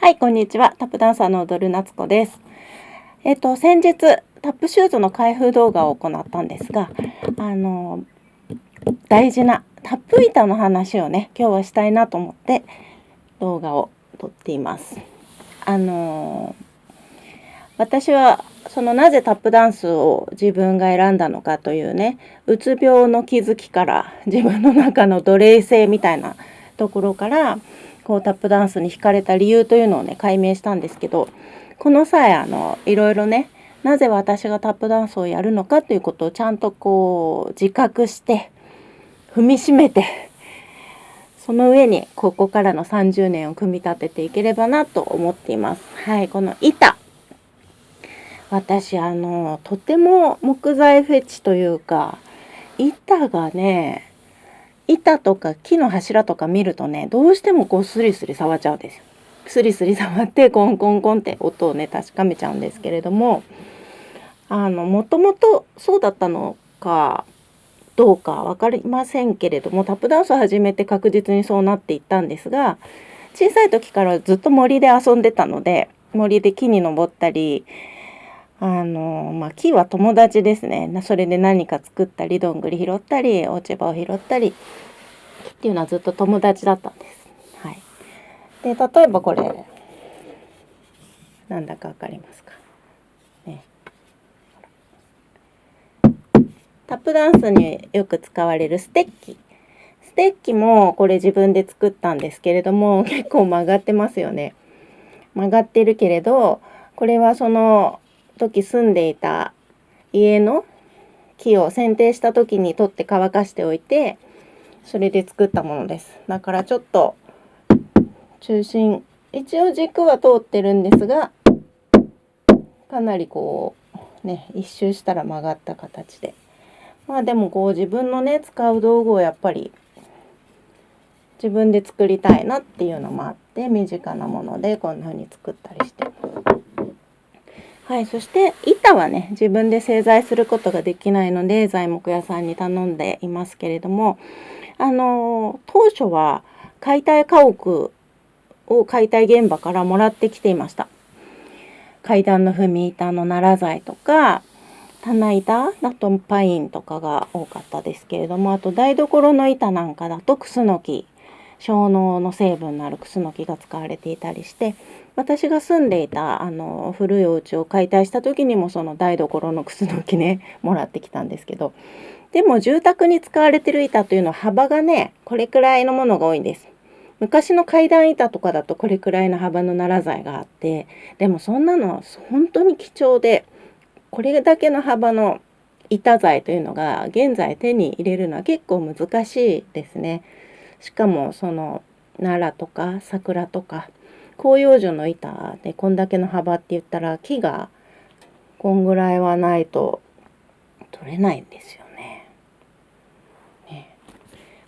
はい、こんにちは。タップダンサーの踊る夏子です。先日、タップシューズの開封動画を行ったんですが、大事なタップ板の話をね、今日はしたいなと思って動画を撮っています。私はなぜタップダンスを自分が選んだのかというね、うつ病の気づきから自分の中の奴隷性みたいなところからこうタップダンスに惹かれた理由というのをね解明したんですけど、この際いろいろね、なぜ私がタップダンスをやるのかということをちゃんとこう自覚して踏みしめて、その上にここからの30年を組み立てていければなと思っています。はい、この板、私とても木材フェチというか、板がね、板とか木の柱とか見るとね、どうしてもこうスリスリ触っちゃうんですよ。スリスリ触ってコンコンコンって音をね確かめちゃうんですけれども、もともとそうだったのかどうか分かりませんけれども、タップダンスを始めて確実にそうなっていったんですが、小さい時からずっと森で遊んでたので、森で木に登ったり、木は友達ですね。それで何か作ったり、どんぐり拾ったり、落ち葉を拾ったりっていうのはずっと友達だったんです。はい。で、例えばこれなんだかわかりますかね。タップダンスによく使われるステッキ。ステッキもこれ自分で作ったんですけれども、結構曲がってますよね。曲がってるけれど、これはその時住んでいた家の木を剪定した時に取って乾かしておいて、それで作ったものです。だからちょっと中心、一応軸は通ってるんですが、かなりこうね、一周したら曲がった形で、まあでもこう自分のね使う道具をやっぱり自分で作りたいなっていうのもあって、身近なものでこんな風に作ったりしてます。はい、そして板はね、自分で製材することができないので材木屋さんに頼んでいますけれども、当初は解体家屋を解体現場からもらってきていました。階段の踏み板の奈良材とか棚板だとパインとかが多かったですけれども、あと台所の板なんかだとクスノキ、樟脳の成分のあるクスノキが使われていたりして、私が住んでいた古いお家を解体した時にもその台所のクスノキねもらってきたんですけど、でも住宅に使われてる板というのは幅がねこれくらいのものが多いんです。昔の階段板とかだとこれくらいの幅の奈良材があって、でもそんなの本当に貴重で、これだけの幅の板材というのが現在手に入れるのは結構難しいですね。しかもその奈良とか桜とか広葉樹の板でこんだけの幅って言ったら、木がこんぐらいはないと取れないんですよね。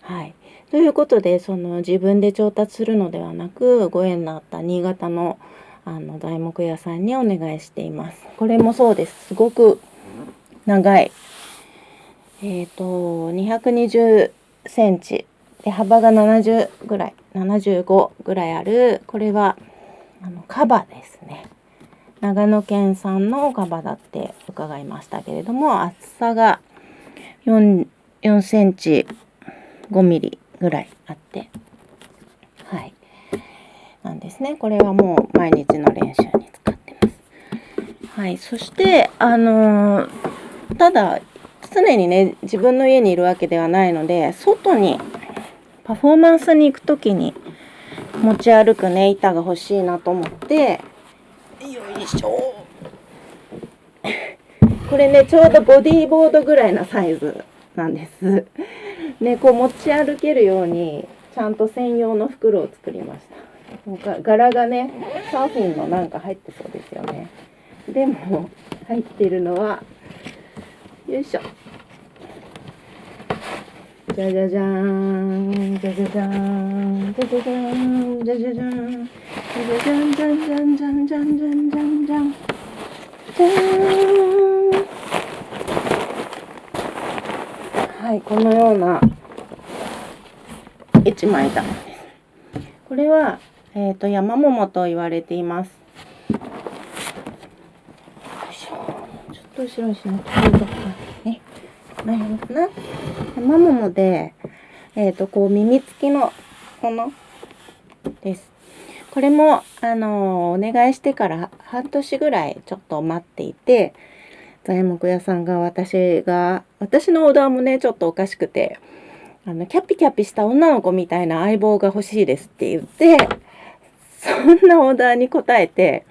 はい。ということで、自分で調達するのではなく、ご縁のあった新潟の材木屋さんにお願いしています。これもそうです。すごく長い。220センチで幅が70ぐらい、75ぐらいある、これはカバですね。長野県産のカバだって伺いましたけれども、厚さが4センチ5ミリぐらいあって、はい、なんですね。これはもう毎日の練習に使ってます。はい、そしてただ常にね自分の家にいるわけではないので、外にパフォーマンスに行くときに持ち歩くね板が欲しいなと思って、よいしょこれねちょうどボディーボードぐらいなサイズなんですね。こう持ち歩けるようにちゃんと専用の袋を作りました。柄がねサーフィンのなんか入ってそうですよね。でも入ってるのはよいしょ、じゃじゃじゃーん、じゃじゃじゃーん、じゃじゃじゃーん、じゃじゃじゃーん、じゃじゃじゃんじゃんじゃんじゃんじゃんじゃんじゃんじゃんじゃーん。はい、このような一枚板です。これは、山桃と言われています。ちょっと後ろにしないといいとこね。ないのかな。山桃で、こう耳付きのものです。これもお願いしてから半年ぐらいちょっと待っていて、材木屋さんが私のオーダーもねちょっとおかしくて、キャピキャピした女の子みたいな相棒が欲しいですって言って、そんなオーダーに応えて、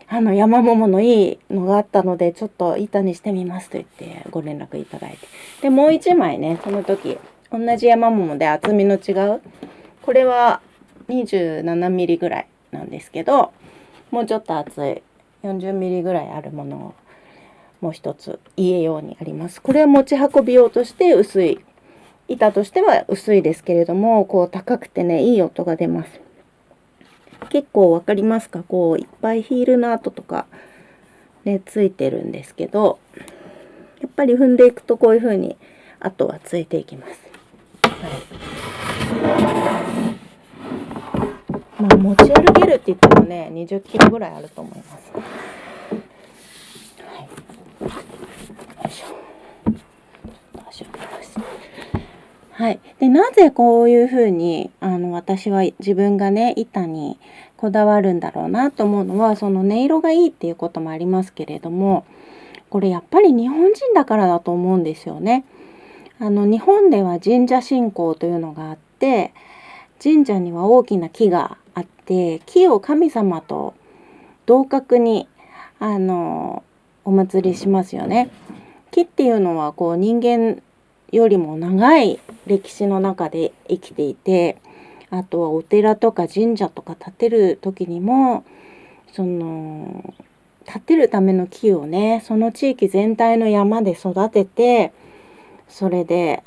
山桃のいいのがあったのでちょっと板にしてみますと言ってご連絡いただいて、でもう一枚ね、その時同じ山桃で厚みの違う、これは27ミリぐらいなんですけど、もうちょっと厚い40ミリぐらいあるものをもう一つ家用にあります。これは持ち運び用として薄い、板としては薄いですけれども、こう高くてねいい音が出ます。結構わかりますか？こういっぱいヒールの跡とかねついてるんですけど、やっぱり踏んでいくとこういう風に跡はついていきます。まあ持ち歩けるって言ってもね20キロぐらいあると思います。はい、でなぜこういうふうに私は自分がね板にこだわるんだろうなと思うのは、その音色がいいっていうこともありますけれども、これやっぱり日本人だからだと思うんですよね。日本では神社信仰というのがあって、神社には大きな木があって、木を神様と同格にお祭りしますよね。木っていうのはこう人間よりも長い歴史の中で生きていて、あとはお寺とか神社とか建てる時にも建てるための木をね、その地域全体の山で育てて、それで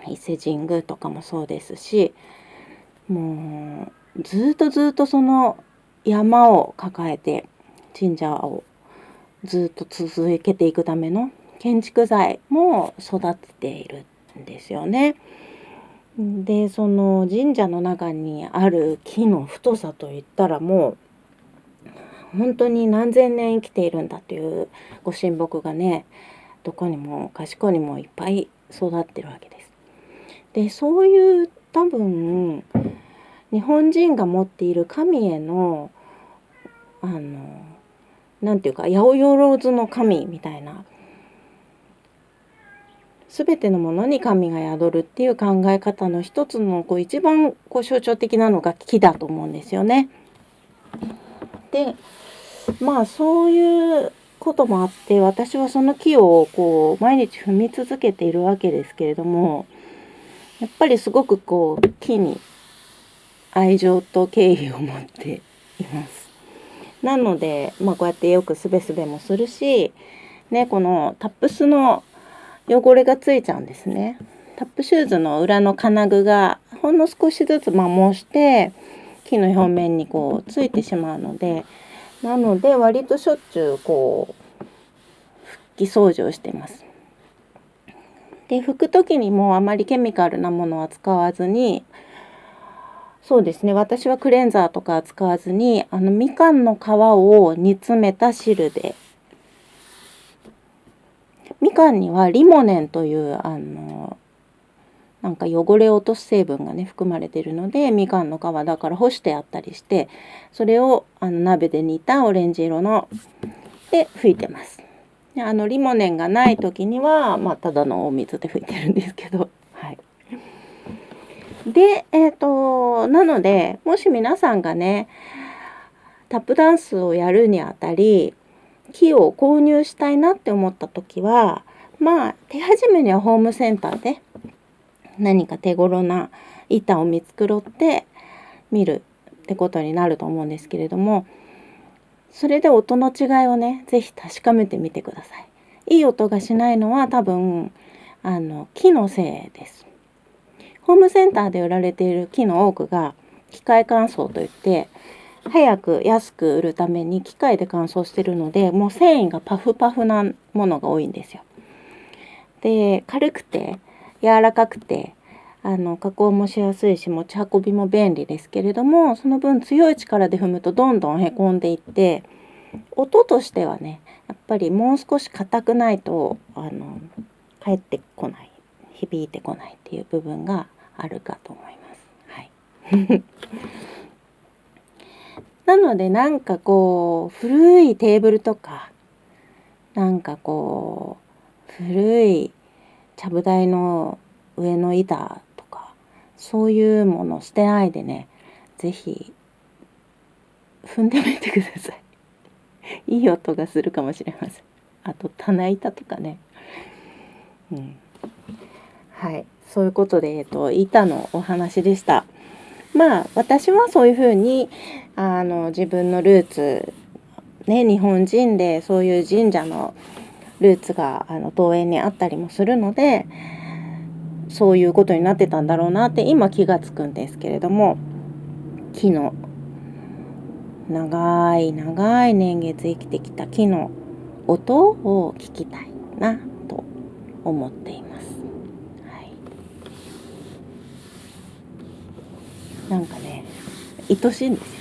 伊勢神宮とかもそうですし、もうずっとその山を抱えて神社をずっと続けていくための建築材も育てているんですよね。でその神社の中にある木の太さといったら、もう本当に何千年生きているんだというご神木がね、どこにもかしこにもいっぱい育ってるわけです。でそういう多分日本人が持っている神へのなんていうか八百万の神みたいな、全てのものに神が宿るっていう考え方の一つの一番象徴的なのが木だと思うんですよね。でまあそういうこともあって、私はその木を毎日踏み続けているわけですけれども、やっぱりすごく木に愛情と敬意を持っています。なのでこうやってよくすべすべもするしね、このタップスの汚れがついちゃうんですね。タップシューズの裏の金具がほんの少しずつ摩耗して木の表面についてしまうので、なので割としょっちゅう拭き掃除をしています。で拭く時にもあまりケミカルなものは使わずに、そうですね、私はクレンザーとか使わずにみかんの皮を煮詰めた汁で、みかんにはリモネンというなんか汚れを落とす成分がね含まれているので、みかんの皮だから干してあったりして、それを鍋で煮たオレンジ色ので拭いてます。でリモネンがない時にはただのお水で拭いてるんですけど、はい。でなのでもし皆さんがねタップダンスをやるにあたり木を購入したいなって思った時は、手始めにはホームセンターで何か手頃な板を見繕ってみるってことになると思うんですけれども、それで音の違いをねぜひ確かめてみてください。いい音がしないのは多分木のせいです。ホームセンターで売られている木の多くが機械乾燥といって、早く安く売るために機械で乾燥してるので、もう繊維がパフパフなものが多いんですよ。で軽くて柔らかくて加工もしやすいし持ち運びも便利ですけれども、その分強い力で踏むとどんどんへこんでいって、音としてはねやっぱりもう少し硬くないと返ってこない、響いてこないっていう部分があるかと思います。はい。なのでなんかこう古いテーブルとか、なんかこう古いちゃぶ台の上の板とか、そういうもの捨てないでね、ぜひ踏んでみてください。いい音がするかもしれません。あと棚板とかね、はい、そういうことで、板のお話でした。まあ私はそういうふうに自分のルーツね、日本人でそういう神社のルーツが桃園にあったりもするので、そういうことになってたんだろうなって今気がつくんですけれども、木の長い長い年月生きてきた木の音を聞きたいなと思っています。はい、なんかね愛しいんですよ。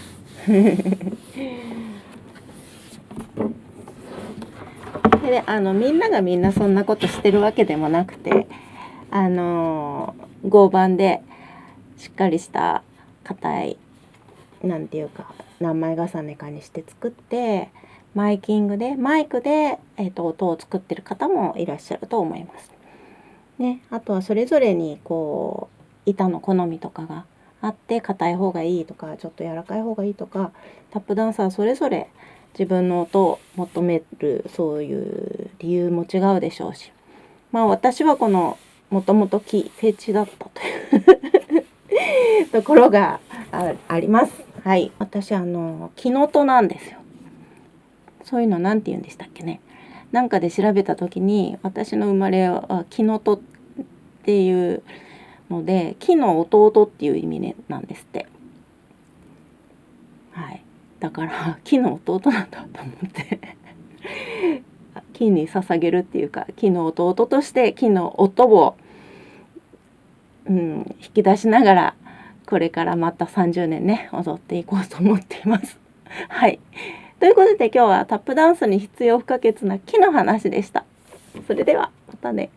でみんながみんなそんなことしてるわけでもなくて、合板でしっかりした硬いなんていうか何枚重ねかにして作って、マイクで、音を作ってる方もいらっしゃると思います。ね、あとはそれぞれにこう板の好みとかがあって、硬い方がいいとかちょっと柔らかい方がいいとか、タップダンサーそれぞれ自分の音を求めるそういう理由も違うでしょうし、まあ私はこのもともと木フェチだったというところがあります。はい、私木の音なんですよ。そういうのなんて言うんでしたっけね。なんかで調べた時に私の生まれは木の音っていうので、木の弟っていう意味、ね、なんですって。はい、だから木の弟なんだと思って木に捧げるっていうか、木の弟として木の音を、引き出しながらこれからまた30年ね踊っていこうと思っています。はい、ということで今日はタップダンスに必要不可欠な木の話でした。それではまたね。